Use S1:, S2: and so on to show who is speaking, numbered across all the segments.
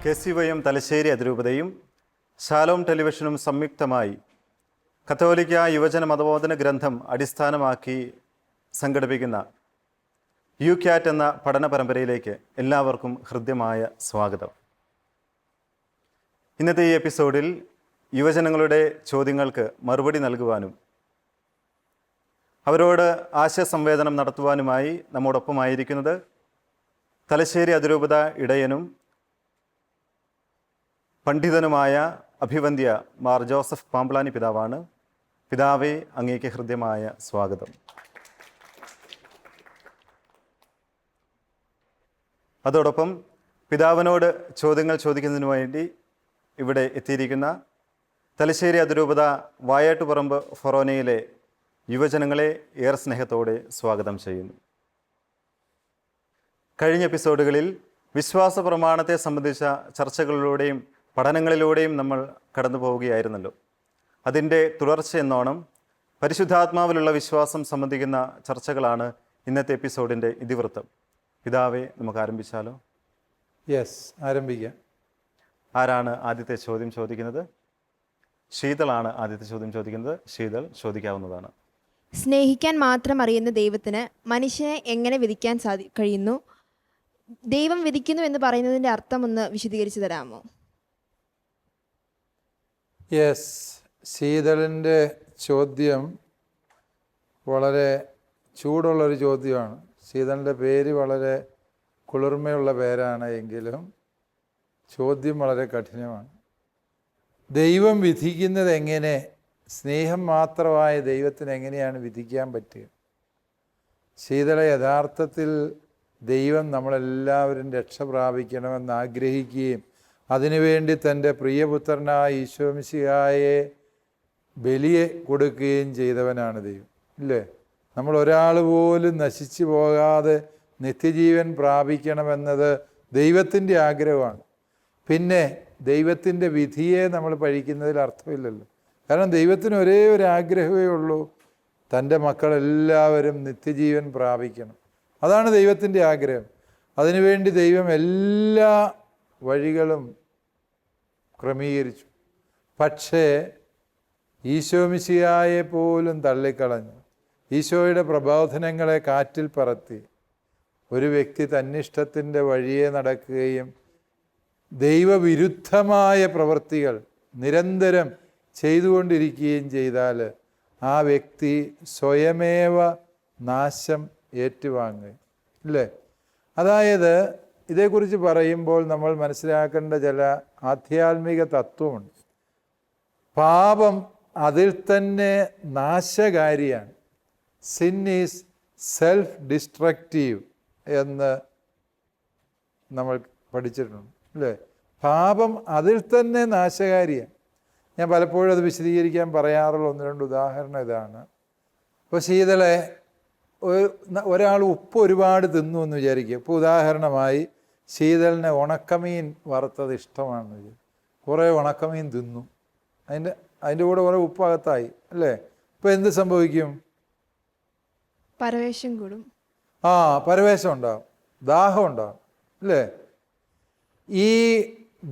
S1: KCYM Thalassery അതിരൂപതയും Shalom ടെലിവിഷനും സംയുക്തമായി കത്തോലിക്ക യുവജന മതബോധന ഗ്രന്ഥം അടിസ്ഥാനമാക്കി സംഘടിപ്പിക്കുന്ന യുക്യാറ്റ് എന്ന പഠന പരമ്പരയിലേക്ക് എല്ലാവർക്കും ഹൃദ്യമായ സ്വാഗതം. ഇന്നത്തെ ഈ എപ്പിസോഡിൽ യുവജനങ്ങളുടെ ചോദ്യങ്ങൾക്ക് മറുപടി നൽകുവാനും അവരോട് ആശയസംവേദനം നടത്തുവാനുമായി നമ്മോടൊപ്പമായിരിക്കുന്നത് തലശ്ശേരി അതിരൂപത ഇടയനും പണ്ഡിതനുമായ അഭിവന്ദ്യ മാർ ജോസഫ് പാമ്പ്ളാനി പിതാവാണ്. പിതാവേ, അങ്ങേക്ക് ഹൃദ്യമായ സ്വാഗതം. അതോടൊപ്പം പിതാവിനോട് ചോദ്യങ്ങൾ ചോദിക്കുന്നതിനു വേണ്ടി ഇവിടെ എത്തിയിരിക്കുന്ന തലശ്ശേരി അതിരൂപത വായാട്ടുപറമ്പ് ഫൊറോനയിലെ യുവജനങ്ങളെ ഏറെ സ്നേഹത്തോടെ സ്വാഗതം ചെയ്യുന്നു. കഴിഞ്ഞ എപ്പിസോഡുകളിൽ വിശ്വാസ പ്രമാണത്തെ സംബന്ധിച്ച ചർച്ചകളിലൂടെയും പഠനങ്ങളിലൂടെയും നമ്മൾ കടന്നു പോവുകയായിരുന്നല്ലോ. അതിൻ്റെ തുടർച്ചയെന്നോണം പരിശുദ്ധാത്മാവിലുള്ള വിശ്വാസം സംബന്ധിക്കുന്ന ചർച്ചകളാണ് ഇന്നത്തെ എപ്പിസോഡിൻ്റെ ഇതിവൃത്തം. പിതാവേ, നമുക്ക് ആരംഭിച്ചാലോ?
S2: ആരംഭിക്കാം.
S1: ആരാണ് ആദ്യത്തെ ചോദ്യം ചോദിക്കുന്നത്? ശീതളാണ് ആദ്യത്തെ ചോദ്യം ചോദിക്കുന്നത്. ശീതൾ ചോദിക്കാവുന്നതാണ്.
S3: സ്നേഹിക്കാൻ മാത്രം അറിയുന്ന ദൈവത്തിന് മനുഷ്യനെ എങ്ങനെ വിധിക്കാൻ കഴിയുന്നു? ദൈവം വിധിക്കുന്നു എന്ന് പറയുന്നതിൻ്റെ അർത്ഥം ഒന്ന് വിശദീകരിച്ചു തരാമോ?
S2: ശീതളിൻ്റെ ചോദ്യം വളരെ ചൂടുള്ളൊരു ചോദ്യമാണ്. ശീതളിൻ്റെ പേര് വളരെ കുളിർമയുള്ള പേരാണ്, എങ്കിലും ചോദ്യം വളരെ കഠിനമാണ്. ദൈവം വിധിക്കുന്നത് എങ്ങനെ? സ്നേഹം മാത്രമായ ദൈവത്തിന് എങ്ങനെയാണ് വിധിക്കാൻ പറ്റുക? ശീതള, യഥാർത്ഥത്തിൽ ദൈവം നമ്മളെല്ലാവരും രക്ഷ പ്രാപിക്കണമെന്ന് ആഗ്രഹിക്കുകയും അതിനുവേണ്ടി തൻ്റെ പ്രിയപുത്രനായ ഈശോമിശിഹായെ ബലിയെ കൊടുക്കുകയും ചെയ്തവനാണ് ദൈവം, ഇല്ലേ? നമ്മൾ ഒരാൾ പോലും നശിച്ചു പോകാതെ നിത്യജീവൻ പ്രാപിക്കണമെന്നത് ദൈവത്തിൻ്റെ ആഗ്രഹമാണ്. പിന്നെ ദൈവത്തിൻ്റെ വിധിയെ നമ്മൾ പഴിക്കുന്നതിൽ അർത്ഥമില്ലല്ലോ. കാരണം ദൈവത്തിന് ഒരേ ഒരു ആഗ്രഹമേ ഉള്ളൂ, തൻ്റെ മക്കളെല്ലാവരും നിത്യജീവൻ പ്രാപിക്കണം. അതാണ് ദൈവത്തിൻ്റെ ആഗ്രഹം. അതിനുവേണ്ടി ദൈവം എല്ലാ വഴികളും ക്രമീകരിച്ചു. പക്ഷേ ഈശോമിശിഹായെ പോലും തള്ളിക്കളഞ്ഞു. ഈശോയുടെ പ്രബോധനങ്ങളെ കാറ്റിൽ പറത്തി ഒരു വ്യക്തി തന്നിഷ്ടത്തിൻ്റെ വഴിയെ നടക്കുകയും ദൈവവിരുദ്ധമായ പ്രവൃത്തികൾ നിരന്തരം ചെയ്തുകൊണ്ടിരിക്കുകയും ചെയ്താൽ ആ വ്യക്തി സ്വയമേവ നാശം ഏറ്റുവാങ്ങുക, ഇല്ലേ? അതായത് ഇതേക്കുറിച്ച് പറയുമ്പോൾ നമ്മൾ മനസ്സിലാക്കേണ്ട ചില ആധ്യാത്മിക തത്വമുണ്ട്. പാപം അതിൽ തന്നെ നാശകാരിയാണ്. സിൻ ഈസ് സെൽഫ് ഡിസ്ട്രക്റ്റീവ് എന്ന് നമ്മൾ പഠിച്ചിട്ടുണ്ട്, അല്ലേ? പാപം അതിൽ തന്നെ നാശകാരിയാണ്. ഞാൻ പലപ്പോഴും അത് വിശദീകരിക്കാൻ പറയാറുള്ള ഒന്ന് രണ്ട് ഉദാഹരണം ഇതാണ്. ഇപ്പോൾ ശീതളെ, ഒരാൾ ഉപ്പ് ഒരുപാട് തിന്നു എന്ന് വിചാരിക്കുക. ഇപ്പോൾ ഉദാഹരണമായി ശീതളിന് ഉണക്കമീൻ വറുത്തത് ഇഷ്ടമാണെന്ന് വിചാരിക്കും. കുറേ ഉണക്കമീൻ തിന്നു, അതിൻ്റെ കൂടെ കുറേ ഉപ്പ് അകത്തായി, അല്ലേ? ഇപ്പോൾ എന്ത് സംഭവിക്കും?
S3: പരവേശം കൂടും.
S2: പരവേശം ഉണ്ടാകും, ദാഹം ഉണ്ടാകും, അല്ലേ? ഈ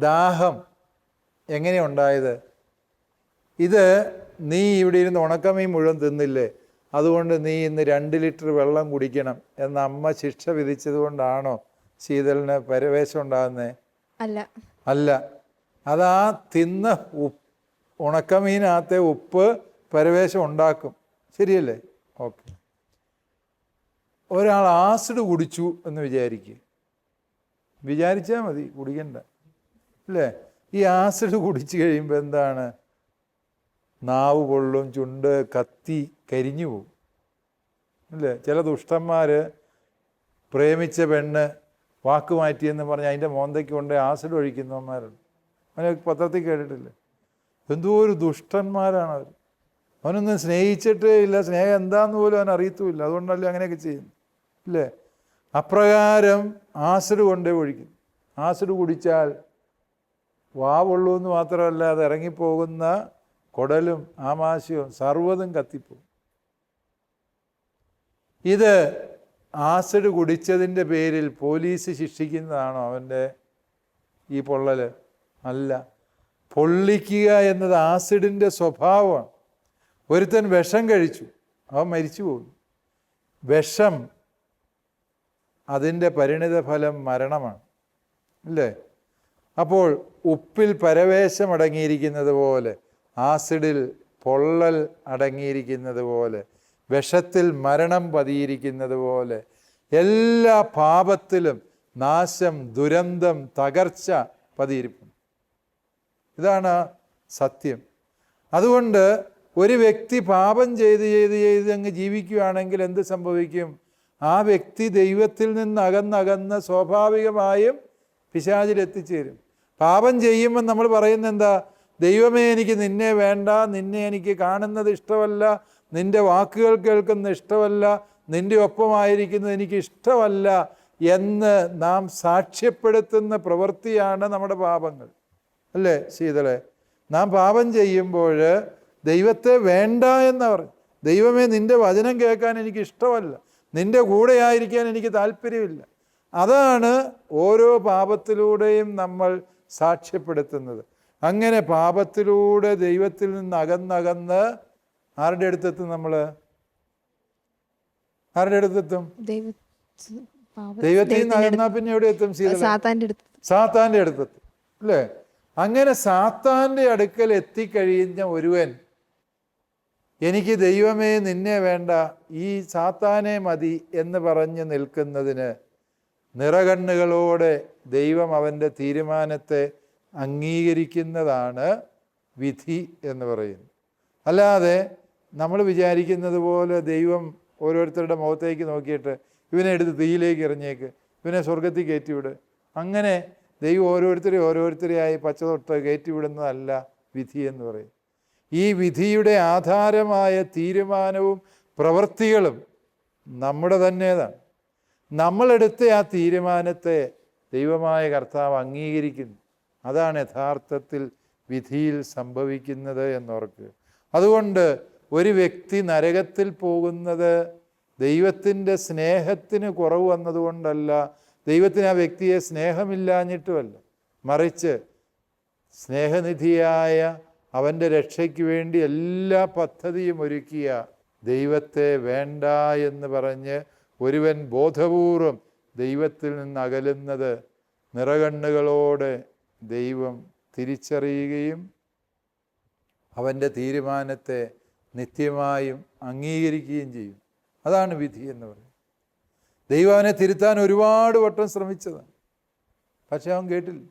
S2: ദാഹം എങ്ങനെയുണ്ടായത്? ഇത് നീ ഇവിടെ ഇരുന്ന് ഉണക്കമീൻ മുഴുവൻ തിന്നില്ലേ, അതുകൊണ്ട് നീ ഇന്ന് 2 ലിറ്റർ വെള്ളം കുടിക്കണം എന്ന അമ്മ ശിക്ഷ വിധിച്ചത് കൊണ്ടാണോ ശീതളിന് പരവേശം ഉണ്ടാകുന്നത്? അല്ല. അതാ തിന്ന ഉണക്കമീനകത്തെ ഉപ്പ് പരവേശം ഉണ്ടാക്കും, ശരിയല്ലേ? ഓക്കെ. ഒരാൾ ആസിഡ് കുടിച്ചു എന്ന് വിചാരിച്ചാൽ മതി, കുടിക്കണ്ട, അല്ലേ? ഈ ആസിഡ് കുടിച്ചു കഴിയുമ്പോൾ എന്താണ്? നാവ് പൊള്ളും, ചുണ്ട് കത്തി കരിഞ്ഞു പോകും, അല്ലേ? ചില ദുഷ്ടന്മാർ പ്രേമിച്ച പെണ്ണ് വാക്ക് മാറ്റിയെന്ന് പറഞ്ഞ് അതിൻ്റെ മോന്തയ്ക്ക് കൊണ്ട് ആസിഡ് ഒഴിക്കുന്നവന്മാരുണ്ട്. അവനെ പത്രത്തിൽ കേട്ടിട്ടില്ലേ? എന്തോ ഒരു ദുഷ്ടന്മാരാണ് അവർ. അവനൊന്നും സ്നേഹിച്ചിട്ടേ ഇല്ല, സ്നേഹം എന്താന്ന് പോലും അവൻ അറിയത്തുമില്ല. അതുകൊണ്ടല്ലേ അങ്ങനെയൊക്കെ ചെയ്യുന്നു, ഇല്ലേ? അപ്രകാരം ആസിഡ് കൊണ്ടേ ഒഴിക്കും. ആസിഡ് കുടിച്ചാൽ വാവുള്ളൂ എന്ന് മാത്രമല്ല, അത് ഇറങ്ങിപ്പോകുന്ന കുടലും ആമാശയവും സർവ്വതും കത്തിപ്പോകും. ഇത് ആസിഡ് കുടിച്ചതിൻ്റെ പേരിൽ പോലീസ് ശിക്ഷിക്കുന്നതാണോ അവൻ്റെ ഈ പൊള്ളൽ? അല്ല. പൊള്ളിക്കുക എന്നത് ആസിഡിൻ്റെ സ്വഭാവമാണ്. ഒരുത്തൻ വിഷം കഴിച്ചു, അവൻ മരിച്ചു പോകും. വിഷം അതിൻ്റെ പരിണിത ഫലം മരണമാണ്, അല്ലേ? അപ്പോൾ ഉപ്പിൽ പരവേശം അടങ്ങിയിരിക്കുന്നത് പോലെ, ആസിഡിൽ പൊള്ളൽ അടങ്ങിയിരിക്കുന്നത് പോലെ, വിഷത്തിൽ മരണം പതിയിരിക്കുന്നത് പോലെ, എല്ലാ പാപത്തിലും നാശം, ദുരന്തം, തകർച്ച പതിയിരിക്കുന്നു. ഇതാണ് സത്യം. അതുകൊണ്ട് ഒരു വ്യക്തി പാപം ചെയ്ത് അങ്ങ് ജീവിക്കുകയാണെങ്കിൽ എന്ത് സംഭവിക്കും? ആ വ്യക്തി ദൈവത്തിൽ നിന്ന് അകന്നകന്ന് സ്വാഭാവികമായും പിശാചിൽ എത്തിച്ചേരും. പാപം ചെയ്യുമ്പോൾ നമ്മൾ പറയുന്നത് എന്താ? ദൈവമേ, എനിക്ക് നിന്നെ വേണ്ട, നിന്നെ എനിക്ക് കാണുന്നത് ഇഷ്ടമല്ല, നിൻ്റെ വാക്കുകൾ കേൾക്കുന്നത് ഇഷ്ടമല്ല, നിൻ്റെ ഒപ്പമായിരിക്കുന്നത് എനിക്ക് ഇഷ്ടമല്ല എന്ന് നാം സാക്ഷ്യപ്പെടുത്തുന്ന പ്രവൃത്തിയാണ് നമ്മുടെ പാപങ്ങൾ, അല്ലേ ശീതളെ? നാം പാപം ചെയ്യുമ്പോൾ ദൈവത്തെ വേണ്ട എന്ന് പറയും. ദൈവമേ, നിൻ്റെ വചനം കേൾക്കാൻ എനിക്ക് ഇഷ്ടമല്ല, നിൻ്റെ കൂടെ ആയിരിക്കാൻ എനിക്ക് താല്പര്യമില്ല. അതാണ് ഓരോ പാപത്തിലൂടെയും നമ്മൾ സാക്ഷ്യപ്പെടുത്തുന്നത്. അങ്ങനെ പാപത്തിലൂടെ ദൈവത്തിൽ നിന്ന് അകന്നകന്ന് ആരുടെ അടുത്തെത്തും? നമ്മൾ ആരുടെ അടുത്തെത്തും? ദൈവത്തിൽ നിന്ന് അകന്നാൽ പിന്നെ എവിടെ എത്തും? സാത്താൻ്റെ അടുത്തെത്തും, അല്ലേ? അങ്ങനെ സാത്താൻ്റെ അടുക്കൽ എത്തിക്കഴിഞ്ഞ ഒരുവൻ, എനിക്ക് ദൈവമേ നിന്നെ വേണ്ട, ഈ സാത്താനെ മതി എന്ന് പറഞ്ഞ് നിൽക്കുന്നതിന് നിറകണ്ണുകളോടെ ദൈവം അവൻ്റെ തീരുമാനത്തെ അംഗീകരിക്കുന്നതാണ് വിധി എന്ന് പറയുന്നത്. അല്ലാതെ നമ്മൾ വിചാരിക്കുന്നത് പോലെ ദൈവം ഓരോരുത്തരുടെ മുഖത്തേക്ക് നോക്കിയിട്ട് ഇവനെ എടുത്ത് തീയിലേക്ക് എറിഞ്ഞേക്ക്, ഇവനെ സ്വർഗത്തിൽ കയറ്റിവിട്, അങ്ങനെ ദൈവം ഓരോരുത്തരെയായി പച്ചതൊട്ട് കയറ്റിവിടുന്നതല്ല വിധി എന്ന് പറയും. ഈ വിധിയുടെ ആധാരമായ തീരുമാനവും പ്രവൃത്തികളും നമ്മുടെ തന്നെതാണ്. നമ്മളെടുത്ത ആ തീരുമാനത്തെ ദൈവമായ കർത്താവ് അംഗീകരിക്കുന്നു. അതാണ് യഥാർത്ഥത്തിൽ വിധിയിൽ സംഭവിക്കുന്നത് എന്നോർക്കുക. അതുകൊണ്ട് ഒരു വ്യക്തി നരകത്തിൽ പോകുന്നത് ദൈവത്തിൻ്റെ സ്നേഹത്തിന് കുറവ് വന്നതുകൊണ്ടല്ല, ദൈവത്തിന് ആ വ്യക്തിയെ സ്നേഹമില്ലാഞ്ഞിട്ടുമല്ല, മറിച്ച് സ്നേഹനിധിയായ അവൻ്റെ രക്ഷയ്ക്ക് വേണ്ടി എല്ലാ പദ്ധതിയും ഒരുക്കിയ ദൈവത്തെ വേണ്ട എന്ന് പറഞ്ഞ് ഒരുവൻ ബോധപൂർവം ദൈവത്തിൽ നിന്ന് അകലുന്നത് നിറകണ്ണുകളോടെ ദൈവം തിരിച്ചറിയുകയും അവൻ്റെ തീരുമാനത്തെ നിത്യമായും അംഗീകരിക്കുകയും ചെയ്യും. അതാണ് വിധി എന്ന് പറയുന്നത്. ദൈവം അവനെ തിരുത്താൻ ഒരുപാട് വട്ടം ശ്രമിച്ചതാണ്, പക്ഷെ അവൻ കേട്ടില്ല.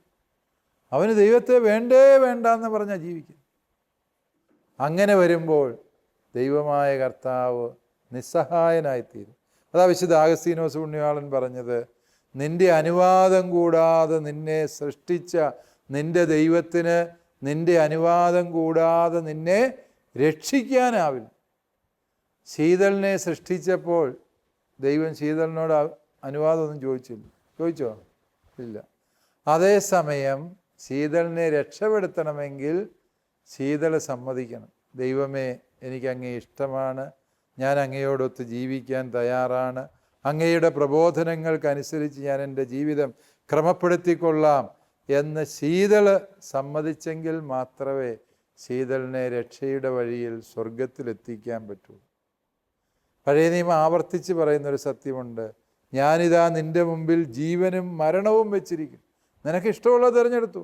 S2: അവന് ദൈവത്തെ വേണ്ടെന്ന് പറഞ്ഞാൽ ജീവിക്കും. അങ്ങനെ വരുമ്പോൾ ദൈവമായ കർത്താവ് നിസ്സഹായനായിത്തീരും. അതാ വിശുദ്ധ അഗസ്തീനോസ് പുണ്യവാളൻ പറഞ്ഞത്, നിൻ്റെ അനുവാദം കൂടാതെ നിന്നെ സൃഷ്ടിച്ച നിൻ്റെ ദൈവത്തിന് നിൻ്റെ അനുവാദം കൂടാതെ നിന്നെ രക്ഷിക്കാനാവില്ല. ശീതളിനെ സൃഷ്ടിച്ചപ്പോൾ ദൈവം ശീതളിനോട് അനുവാദമൊന്നും ചോദിച്ചോ? ഇല്ല. അതേസമയം ശീതളിനെ രക്ഷപ്പെടുത്തണമെങ്കിൽ ശീതള സമ്മതിക്കണം. ദൈവമേ, എനിക്ക് അങ്ങേ ഇഷ്ടമാണ്, ഞാൻ അങ്ങയോടൊത്ത് ജീവിക്കാൻ തയ്യാറാണ്, അങ്ങയുടെ പ്രബോധനങ്ങൾക്കനുസരിച്ച് ഞാൻ എൻ്റെ ജീവിതം ക്രമപ്പെടുത്തിക്കൊള്ളാം എന്ന് ശീതള് സമ്മതിച്ചെങ്കിൽ മാത്രമേ ശീതളിനെ രക്ഷയുടെ വഴിയിൽ സ്വർഗത്തിലെത്തിക്കാൻ പറ്റൂ. പഴയ നിയമം ആവർത്തിച്ച് പറയുന്നൊരു സത്യമുണ്ട്, ഞാനിതാ നിൻ്റെ മുമ്പിൽ ജീവനും മരണവും വെച്ചിരിക്കും, നിനക്ക് ഇഷ്ടമുള്ളത് തിരഞ്ഞെടുത്തു.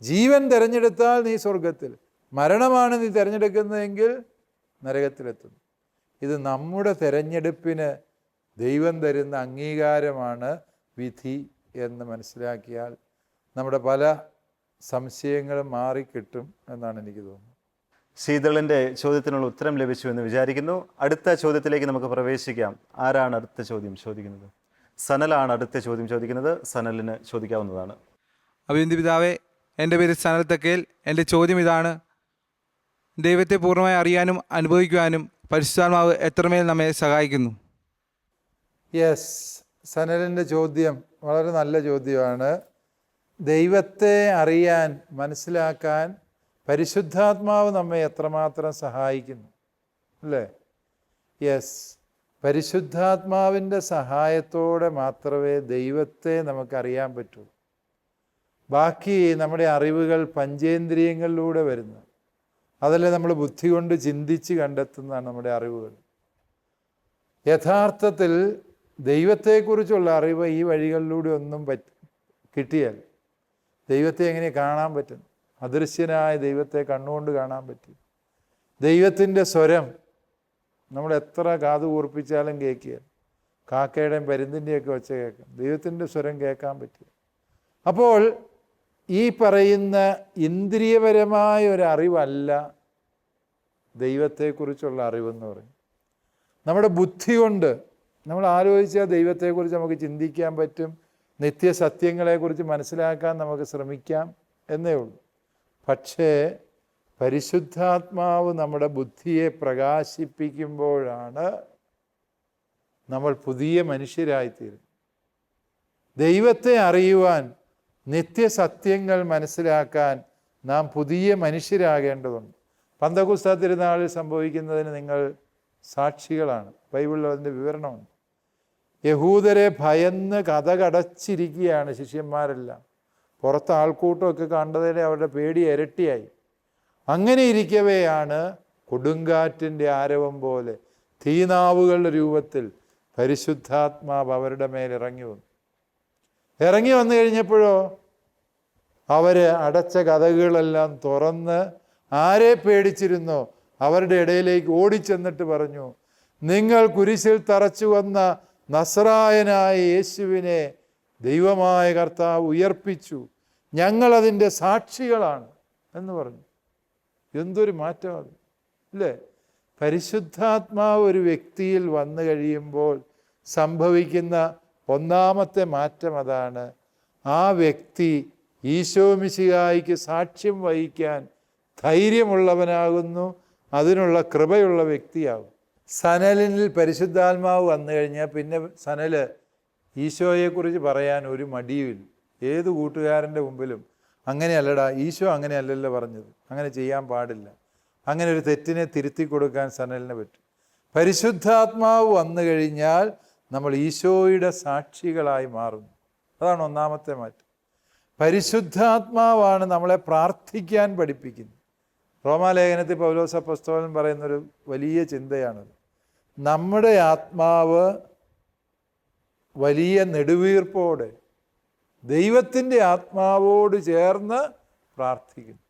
S2: ജീവൻ തിരഞ്ഞെടുത്താൽ നീ സ്വർഗത്തിൽ, മരണമാണ് നീ തിരഞ്ഞെടുക്കുന്നതെങ്കിൽ നരകത്തിലെത്തുന്നു. ഇത് നമ്മുടെ തിരഞ്ഞെടുപ്പിന് ദൈവം തരുന്ന അംഗീകാരമാണ് വിധി എന്ന് മനസ്സിലാക്കിയാൽ നമ്മുടെ പല സംശയങ്ങളും മാറിക്കിട്ടും എന്നാണ് എനിക്ക് തോന്നുന്നത്.
S1: ശീതളിൻ്റെ ചോദ്യത്തിനുള്ള ഉത്തരം ലഭിച്ചു എന്ന് വിചാരിക്കുന്നു. അടുത്ത ചോദ്യത്തിലേക്ക് നമുക്ക് പ്രവേശിക്കാം. ആരാണ് അടുത്ത ചോദ്യം ചോദിക്കുന്നത്? സനലാണ് അടുത്ത ചോദ്യം ചോദിക്കുന്നത്. സനലിന് ചോദിക്കാവുന്നതാണ്.
S4: അഭിനന്ദി പിതാവേ, എൻ്റെ പേര് സനൽ തക്കേൽ. എൻ്റെ ചോദ്യം ഇതാണ്: ദൈവത്തെ പൂർണ്ണമായി അറിയാനും അനുഭവിക്കുവാനും പരിശുദ്ധാത്മാവ് എത്രമേൽ നമ്മെ സഹായിക്കുന്നു?
S2: യെസ്, സനലിൻ്റെ ചോദ്യം വളരെ നല്ല ചോദ്യമാണ്. ദൈവത്തെ അറിയാൻ, മനസ്സിലാക്കാൻ പരിശുദ്ധാത്മാവ് നമ്മെ എത്രമാത്രം സഹായിക്കുന്നു, അല്ലേ? യെസ്, പരിശുദ്ധാത്മാവിൻ്റെ സഹായത്തോടെ മാത്രമേ ദൈവത്തെ നമുക്കറിയാൻ പറ്റൂ. ബാക്കി നമ്മുടെ അറിവുകൾ പഞ്ചേന്ദ്രിയങ്ങളിലൂടെ വരുന്നു. അതല്ലേ നമ്മൾ ബുദ്ധി കൊണ്ട് ചിന്തിച്ച് കണ്ടെത്തുന്നതാണ് നമ്മുടെ അറിവുകൾ. യഥാർത്ഥത്തിൽ ദൈവത്തെക്കുറിച്ചുള്ള അറിവ് ഈ വഴികളിലൂടെ ഒന്നും കിട്ടിയാൽ ദൈവത്തെ എങ്ങനെ കാണാൻ പറ്റും? അദൃശ്യനായ ദൈവത്തെ കണ്ണുകൊണ്ട് കാണാൻ പറ്റും. ദൈവത്തിൻ്റെ സ്വരം നമ്മൾ എത്ര കാത് കൂർപ്പിച്ചാലും കേൾക്കുക. കാക്കയുടെയും പരുന്തിൻ്റെയൊക്കെ ഒച്ച കേൾക്കാം, ദൈവത്തിൻ്റെ സ്വരം കേൾക്കാൻ പറ്റും. അപ്പോൾ ഈ പറയുന്ന ഇന്ദ്രിയപരമായ ഒരു അറിവല്ല ദൈവത്തെക്കുറിച്ചുള്ള അറിവെന്ന് പറയും. നമ്മുടെ ബുദ്ധി കൊണ്ട് നമ്മൾ ആലോചിച്ചാൽ ദൈവത്തെക്കുറിച്ച് നമുക്ക് ചിന്തിക്കാൻ പറ്റും, നിത്യസത്യങ്ങളെക്കുറിച്ച് മനസ്സിലാക്കാൻ നമുക്ക് ശ്രമിക്കാം എന്നേ ഉള്ളൂ. പക്ഷേ പരിശുദ്ധാത്മാവ് നമ്മുടെ ബുദ്ധിയെ പ്രകാശിപ്പിക്കുമ്പോഴാണ് നമ്മൾ പുതിയ മനുഷ്യരായിത്തീരും. ദൈവത്തെ അറിയുവാൻ, നിത്യസത്യങ്ങൾ മനസ്സിലാക്കാൻ നാം പുതിയ മനുഷ്യരാകേണ്ടതുണ്ട്. പന്തക്കുസ്ത തിരുനാളിൽ സംഭവിക്കുന്നതിന് നിങ്ങൾ സാക്ഷികളാണ്. ബൈബിളിൽ അതിൻ്റെ വിവരണമുണ്ട്. യഹൂദരെ ഭയന്ന് കതകടച്ചിരിക്കുകയാണ് ശിഷ്യന്മാരെല്ലാം. പുറത്ത് ആൾക്കൂട്ടമൊക്കെ കണ്ടതിനെ അവരുടെ പേടി ഇരട്ടിയായി. അങ്ങനെ ഇരിക്കവെയാണ് കൊടുങ്കാറ്റിൻ്റെ ആരവം പോലെ തീനാവുകളുടെ രൂപത്തിൽ പരിശുദ്ധാത്മാവ് അവരുടെ മേൽ ഇറങ്ങി വന്നു. ഇറങ്ങി വന്നു കഴിഞ്ഞപ്പോഴോ അവർ അടച്ച കതകുകളെല്ലാം തുറന്ന് ആരെ പേടിച്ചിരുന്നോ അവരുടെ ഇടയിലേക്ക് ഓടിച്ചെന്നിട്ട് പറഞ്ഞു, നിങ്ങൾ കുരിശിൽ തറച്ചു വന്ന നസ്രായനായ യേശുവിനെ ദൈവമായ കർത്താവ് ഉയർപ്പിച്ചു, ഞങ്ങളതിൻ്റെ സാക്ഷികളാണ് എന്ന് പറഞ്ഞു. എന്തൊരു മാറ്റം അത്, അല്ലേ? പരിശുദ്ധാത്മാവ് ഒരു വ്യക്തിയിൽ വന്നു കഴിയുമ്പോൾ സംഭവിക്കുന്ന ഒന്നാമത്തെ മാറ്റം അതാണ്. ആ വ്യക്തി ഈശോ മിശിഹായിക്ക് സാക്ഷ്യം വഹിക്കാൻ ധൈര്യമുള്ളവനാകുന്നു, അതിനുള്ള കൃപയുള്ള വ്യക്തിയാകും. സനലിൽ പരിശുദ്ധാത്മാവ് വന്നു കഴിഞ്ഞാൽ പിന്നെ സനൽ ഈശോയെക്കുറിച്ച് പറയാൻ ഒരു മടിയുമില്ല. ഏത് കൂട്ടുകാരൻ്റെ മുമ്പിലും അങ്ങനെയല്ലടാ, ഈശോ അങ്ങനെയല്ലല്ലോ പറഞ്ഞത്, അങ്ങനെ ചെയ്യാൻ പാടില്ല, അങ്ങനെ ഒരു തെറ്റിനെ തിരുത്തി കൊടുക്കാൻ സനലിന് പറ്റും. പരിശുദ്ധാത്മാവ് വന്നു കഴിഞ്ഞാൽ നമ്മൾ ഈശോയുടെ സാക്ഷികളായി മാറുന്നു. അതാണ് ഒന്നാമത്തെ മാറ്റം. പരിശുദ്ധാത്മാവാണ് നമ്മളെ പ്രാർത്ഥിക്കാൻ പഠിപ്പിക്കുന്നത്. റോമാലേഖനത്തിൽ പൗലോസ് അപ്പോസ്തലൻ പറയുന്നൊരു വലിയ ചിന്തയാണത്. നമ്മുടെ ആത്മാവ് വലിയ നെടുവീർപ്പോടെ ദൈവത്തിൻ്റെ ആത്മാവോട് ചേർന്ന് പ്രാർത്ഥിക്കുന്നു.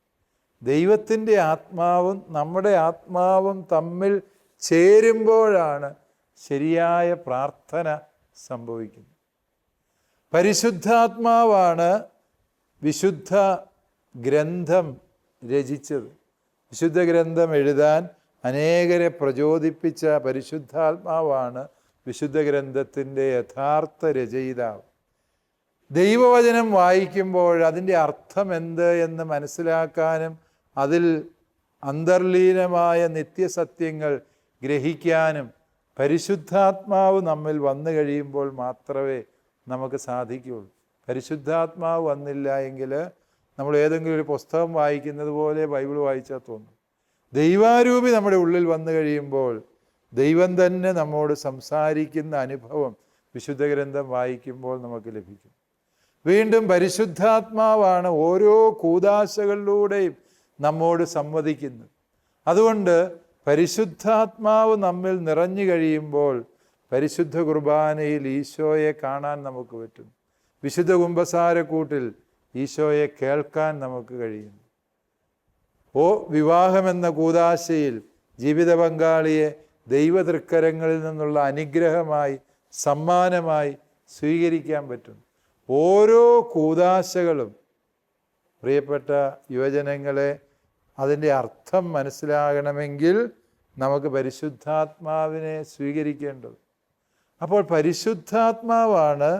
S2: ദൈവത്തിൻ്റെ ആത്മാവും നമ്മുടെ ആത്മാവും തമ്മിൽ ചേരുമ്പോഴാണ് ശരിയായ പ്രാർത്ഥന സംഭവിക്കുന്നത്. പരിശുദ്ധാത്മാവാണ് വിശുദ്ധ ഗ്രന്ഥം രചിച്ചത്. വിശുദ്ധ ഗ്രന്ഥം എഴുതാൻ അനേകരെ പ്രചോദിപ്പിച്ച പരിശുദ്ധാത്മാവാണ് വിശുദ്ധ ഗ്രന്ഥത്തിൻ്റെ യഥാർത്ഥ രചയിതാവ്. ദൈവവചനം വായിക്കുമ്പോൾ അതിൻ്റെ അർത്ഥം എന്ത് എന്ന് മനസ്സിലാക്കാനും അതിൽ അന്തർലീനമായ നിത്യസത്യങ്ങൾ ഗ്രഹിക്കാനും പരിശുദ്ധാത്മാവ് നമ്മിൽ വന്നു കഴിയുമ്പോൾ മാത്രമേ നമുക്ക് സാധിക്കുകയുള്ളൂ. പരിശുദ്ധാത്മാവ് വന്നില്ല എങ്കിൽ നമ്മൾ ഏതെങ്കിലും ഒരു പുസ്തകം വായിക്കുന്നത് പോലെ ബൈബിൾ വായിച്ചാൽ തോന്നും. ദൈവാരൂപി നമ്മുടെ ഉള്ളിൽ വന്നു കഴിയുമ്പോൾ ദൈവം തന്നെ നമ്മോട് സംസാരിക്കുന്ന അനുഭവം വിശുദ്ധ ഗ്രന്ഥം വായിക്കുമ്പോൾ നമുക്ക് ലഭിക്കും. വീണ്ടും പരിശുദ്ധാത്മാവാണ് ഓരോ കൂദാശകളിലൂടെയും നമ്മോട് സംവദിക്കുന്നത്. അതുകൊണ്ട് പരിശുദ്ധാത്മാവ് നമ്മിൽ നിറഞ്ഞു കഴിയുമ്പോൾ പരിശുദ്ധ കുർബാനയിൽ ഈശോയെ കാണാൻ നമുക്ക് പറ്റും. വിശുദ്ധ കുമ്പസാരക്കൂട്ടിൽ ഈശോയെ കേൾക്കാൻ നമുക്ക് കഴിയും. വിവാഹമെന്ന കൂദാശയിൽ ജീവിത പങ്കാളിയെ ദൈവതൃക്കരങ്ങളിൽ നിന്നുള്ള അനുഗ്രഹമായി സമ്മാനമായി സ്വീകരിക്കാൻ പറ്റും. ഓരോ കൂദാശകളും പ്രിയപ്പെട്ട യുവജനങ്ങളെ അതിൻ്റെ അർത്ഥം മനസ്സിലാകണമെങ്കിൽ നമുക്ക് പരിശുദ്ധാത്മാവിനെ സ്വീകരിക്കേണ്ടത്. അപ്പോൾ പരിശുദ്ധാത്മാവാണ്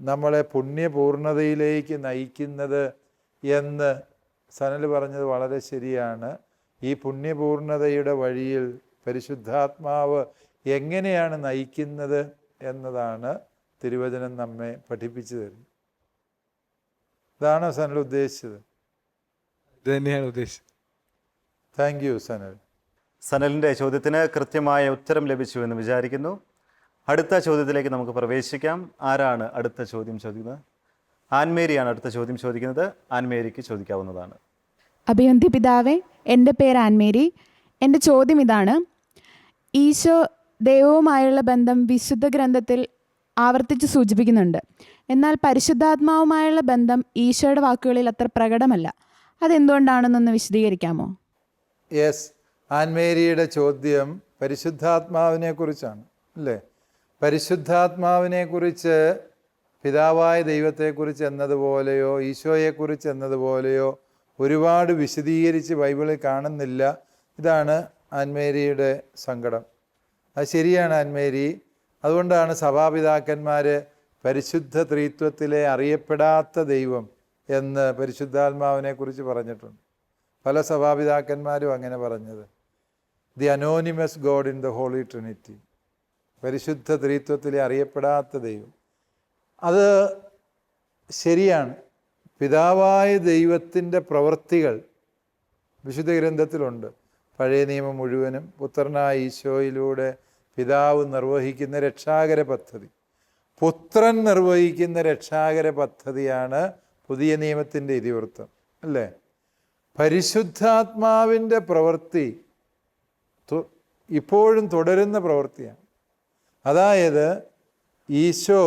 S2: നമ്മളെ പുണ്യപൂർണതയിലേക്ക് നയിക്കുന്നത് എന്ന് സനൽ പറഞ്ഞത് വളരെ ശരിയാണ്. ഈ പുണ്യപൂർണതയുടെ വഴിയിൽ പരിശുദ്ധാത്മാവ് എങ്ങനെയാണ് നയിക്കുന്നത് എന്നതാണ് തിരുവചനം നമ്മെ പഠിപ്പിച്ചു തരുന്നത്. ഇതാണോ സനൽ ഉദ്ദേശിച്ചത്?
S4: ഇത് തന്നെയാണ് ഉദ്ദേശിച്ചത്.
S2: Thank you Sanal.
S1: സനലിൻ്റെ ചോദ്യത്തിന് കൃത്യമായ ഉത്തരം ലഭിച്ചു എന്ന് വിചാരിക്കുന്നു. അടുത്ത ചോദ്യത്തിലേക്ക് നമുക്ക് പ്രവേശിക്കാം. ആരാണ് അടുത്ത ചോദ്യം ചോദിക്കുന്നത്? ആൻമേരിയാണ് അടുത്ത ചോദ്യം ചോദിക്കുന്നത്. ആൻമേരിക്ക് ചോദിക്കാവുന്നതാണ്.
S5: അഭിവന്ധ്യ പിതാവേ, എൻ്റെ പേര് ആൻമേരി. എൻ്റെ ചോദ്യം ഇതാണ്: ഈശോ ദൈവവുമായുള്ള ബന്ധം വിശുദ്ധ ഗ്രന്ഥത്തിൽ ആവർത്തിച്ച് സൂചിപ്പിക്കുന്നുണ്ട്. എന്നാൽ പരിശുദ്ധാത്മാവുമായുള്ള ബന്ധം ഈശോയുടെ വാക്കുകളിൽ അത്ര പ്രകടമല്ല. അതെന്തുകൊണ്ടാണെന്നൊന്ന് വിശദീകരിക്കാമോ?
S2: യെസ്, ആൻമേരിയുടെ ചോദ്യം പരിശുദ്ധാത്മാവിനെ കുറിച്ചാണ് അല്ലേ? പരിശുദ്ധാത്മാവിനെക്കുറിച്ച് പിതാവായ ദൈവത്തെക്കുറിച്ച് എന്നതുപോലെയോ ഈശോയെക്കുറിച്ച് എന്നതുപോലെയോ ഒരുപാട് വിശദീകരിച്ച് ബൈബിളിൽ കാണുന്നില്ല. ഇതാണ് ആൻമേരിയുടെ സങ്കടം. അത് ശരിയാണ് ആൻമേരി. അതുകൊണ്ടാണ് സഭാപിതാക്കന്മാർ പരിശുദ്ധ ത്രിത്വത്തിലെ അറിയപ്പെടാത്ത ദൈവം എന്ന് പരിശുദ്ധാത്മാവിനെക്കുറിച്ച് പറഞ്ഞിട്ടുണ്ട്. പല സഭാപിതാക്കന്മാരും അങ്ങനെ പറഞ്ഞത്. The anonymous God in the holy trinity, പരിശുദ്ധ ത്രിത്വത്തിലെ അറിയപ്പെടാത്ത ദൈവം. അത് ശരിയാണ്. പിതാവായ ദൈവത്തിൻ്റെ പ്രവൃത്തികൾ വിശുദ്ധ ഗ്രന്ഥത്തിലുണ്ട്. പഴയ നിയമം മുഴുവനും പുത്രനായ ഈശോയിലൂടെ പിതാവ് നിർവഹിക്കുന്ന രക്ഷാകര പദ്ധതി, പുത്രൻ നിർവഹിക്കുന്ന രക്ഷാകര പദ്ധതിയാണ് പുതിയ നിയമത്തിൻ്റെ ഇതിവൃത്തം അല്ലേ? പരിശുദ്ധാത്മാവിൻ്റെ പ്രവൃത്തി ഇപ്പോഴും തുടരുന്ന പ്രവൃത്തിയാണ്. അതായത് ഈശോ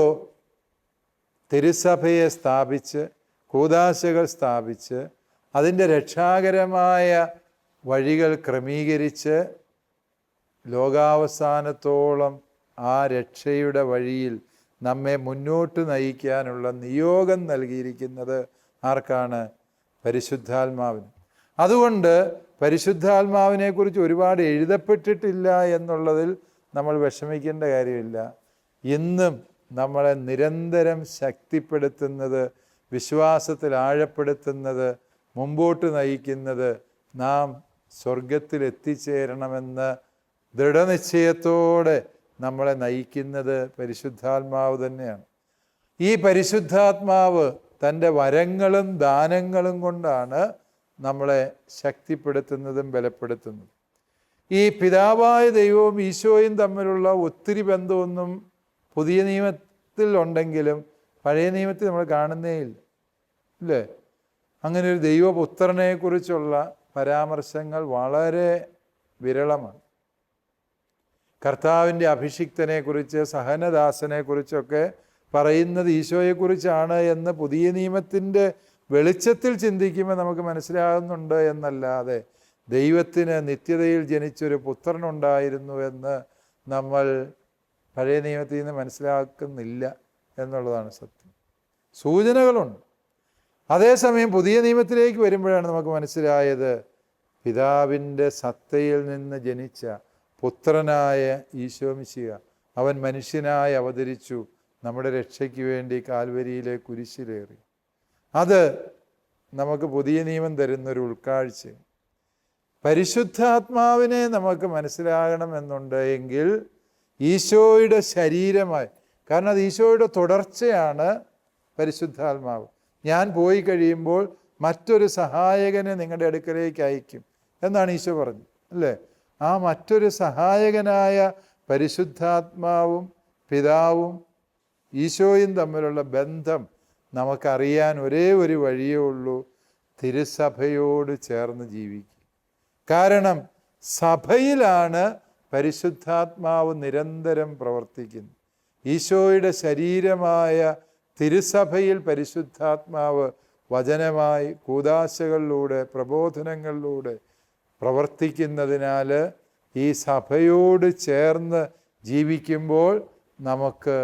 S2: തിരുസഭയെ സ്ഥാപിച്ച് കൂദാശകൾ സ്ഥാപിച്ച് അതിൻ്റെ രക്ഷാകരമായ വഴികൾ ക്രമീകരിച്ച് ലോകാവസാനത്തോളം ആ രക്ഷയുടെ വഴിയിൽ നമ്മെ മുന്നോട്ട് നയിക്കാനുള്ള നിയോഗം നൽകിയിരിക്കുന്നത് ആർക്കാണ്? പരിശുദ്ധാത്മാവിന്. അതുകൊണ്ട് പരിശുദ്ധാത്മാവിനെക്കുറിച്ച് ഒരുപാട് എഴുതപ്പെട്ടിട്ടില്ല എന്നുള്ളതിൽ നമ്മൾ വിഷമിക്കേണ്ട കാര്യമില്ല. ഇന്നും നമ്മളെ നിരന്തരം ശക്തിപ്പെടുത്തുന്നത്, വിശ്വാസത്തിൽ ആഴപ്പെടുത്തുന്നത്, മുമ്പോട്ട് നയിക്കുന്നത്, നാം സ്വർഗത്തിൽ എത്തിച്ചേരണമെന്ന് ദൃഢനിശ്ചയത്തോടെ നമ്മളെ നയിക്കുന്നത് പരിശുദ്ധാത്മാവ് തന്നെയാണ്. ഈ പരിശുദ്ധാത്മാവ് തൻ്റെ വരങ്ങളും ദാനങ്ങളും കൊണ്ടാണ് നമ്മളെ ശക്തിപ്പെടുത്തുന്നതും ബലപ്പെടുത്തുന്നതും. ഈ പിതാവായ ദൈവവും ഈശോയും തമ്മിലുള്ള ഒത്തിരി ബന്ധമൊന്നും പുതിയ നിയമത്തിൽ ഉണ്ടെങ്കിലും പഴയ നിയമത്തിൽ നമ്മൾ കാണുന്നേ ഇല്ല അല്ലേ? അങ്ങനെ ഒരു ദൈവപുത്രനെക്കുറിച്ചുള്ള പരാമർശങ്ങൾ വളരെ വിരളമാണ്. കർത്താവിൻ്റെ അഭിഷിക്തനെക്കുറിച്ച്, സഹനദാസനെക്കുറിച്ചൊക്കെ പറയുന്നത് ഈശോയെക്കുറിച്ചാണ് എന്ന് പുതിയ നിയമത്തിൻ്റെ വെളിച്ചത്തിൽ ചിന്തിക്കുമ്പോൾ നമുക്ക് മനസ്സിലാകുന്നുണ്ട് എന്നല്ലാതെ ദൈവത്തിന് നിത്യതയിൽ ജനിച്ചൊരു പുത്രനുണ്ടായിരുന്നു എന്ന് നമ്മൾ പഴയ നിയമത്തിൽ നിന്ന് മനസ്സിലാക്കുന്നില്ല എന്നുള്ളതാണ് സത്യം. സൂചനകളുണ്ട്. അതേസമയം പുതിയ നിയമത്തിലേക്ക് വരുമ്പോഴാണ് നമുക്ക് മനസ്സിലായത് പിതാവിൻ്റെ സത്തയിൽ നിന്ന് ജനിച്ച പുത്രനായ ഈശോ മിശിഹ അവൻ മനുഷ്യനായി അവതരിച്ചു, നമ്മുടെ രക്ഷയ്ക്ക് വേണ്ടി കാൽവരിയിലെ കുരിശിലേറി. അത് നമുക്ക് പുതിയ നിയമം തരുന്നൊരു ഉൾക്കാഴ്ച. പരിശുദ്ധാത്മാവിനെ നമുക്ക് മനസ്സിലാകണമെന്നുണ്ട് എങ്കിൽ ഈശോയുടെ ശരീരമായി, കാരണം അത് ഈശോയുടെ തുടർച്ചയാണ് പരിശുദ്ധാത്മാവ്. ഞാൻ പോയി കഴിയുമ്പോൾ മറ്റൊരു സഹായകനെ നിങ്ങളുടെ അടുക്കലേക്ക് അയക്കും എന്നാണ് ഈശോ പറഞ്ഞത് അല്ലേ? ആ മറ്റൊരു സഹായകനായ പരിശുദ്ധാത്മാവും പിതാവും ഈശോയും തമ്മിലുള്ള ബന്ധം നമുക്കറിയാൻ ഒരേ ഒരു വഴിയേ ഉള്ളൂ: തിരുസഭയോട് ചേർന്ന് ജീവിക്കുക. കാരണം സഭയിലാണ് പരിശുദ്ധാത്മാവ് നിരന്തരം പ്രവർത്തിക്കുന്നത്. ഈശോയുടെ ശരീരമായ തിരുസഭയിൽ പരിശുദ്ധാത്മാവ് വചനമായി കൂദാശകളിലൂടെ പ്രബോധനങ്ങളിലൂടെ പ്രവർത്തിക്കുന്നതിനാൽ ഈ സഭയോട് ചേർന്ന് ജീവിക്കുമ്പോൾ നമുക്ക്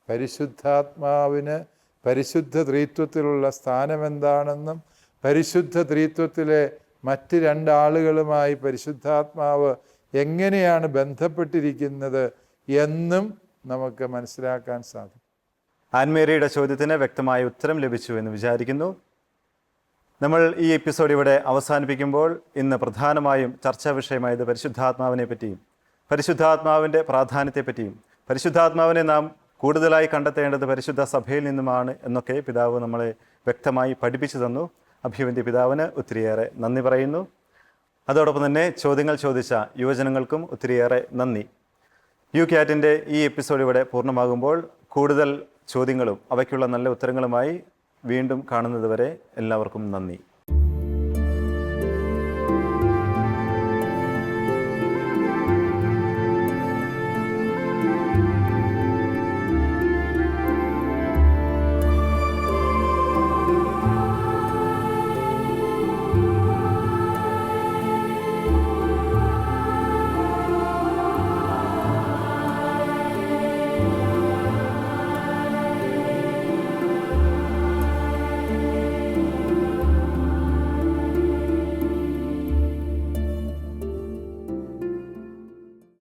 S2: പരിശുദ്ധാത്മാവിന് പരിശുദ്ധ ത്രിത്വത്തിലുള്ള സ്ഥാനമെന്താണെന്നും പരിശുദ്ധ ത്രിത്വത്തിലെ മറ്റ് രണ്ടാളുകളുമായി പരിശുദ്ധാത്മാവ് എങ്ങനെയാണ് ബന്ധപ്പെട്ടിരിക്കുന്നത് എന്നും നമുക്ക് മനസ്സിലാക്കാൻ സാധിക്കും.
S1: ആൻമേരിയുടെ ചോദ്യത്തിന് വ്യക്തമായ ഉത്തരം ലഭിച്ചു എന്ന് വിചാരിക്കുന്നു. നമ്മൾ ഈ എപ്പിസോഡ് ഇവിടെ അവസാനിപ്പിക്കുമ്പോൾ ഇന്ന് പ്രധാനമായും ചർച്ചാ വിഷയമായത് പരിശുദ്ധാത്മാവിനെ പറ്റിയും പരിശുദ്ധാത്മാവിൻ്റെ പ്രാധാന്യത്തെപ്പറ്റിയും പരിശുദ്ധാത്മാവിനെ നാം കൂടുതലായി കണ്ടെത്തേണ്ടത് പരിശുദ്ധ സഭയിൽ നിന്നുമാണ് എന്നൊക്കെ പിതാവ് നമ്മളെ വ്യക്തമായി പഠിപ്പിച്ചു തന്നു. അഭിവന്ധ്യ പിതാവിന് ഒത്തിരിയേറെ നന്ദി പറയുന്നു. അതോടൊപ്പം തന്നെ ചോദ്യങ്ങൾ ചോദിച്ച യുവജനങ്ങൾക്കും ഒത്തിരിയേറെ നന്ദി. UCAT-ൻ്റെ ഈ എപ്പിസോഡ് ഇവിടെ പൂർണ്ണമാകുമ്പോൾ കൂടുതൽ ചോദ്യങ്ങളും അവയ്ക്കുള്ള നല്ല ഉത്തരങ്ങളുമായി വീണ്ടും കാണുന്നതുവരെ എല്ലാവർക്കും നന്ദി.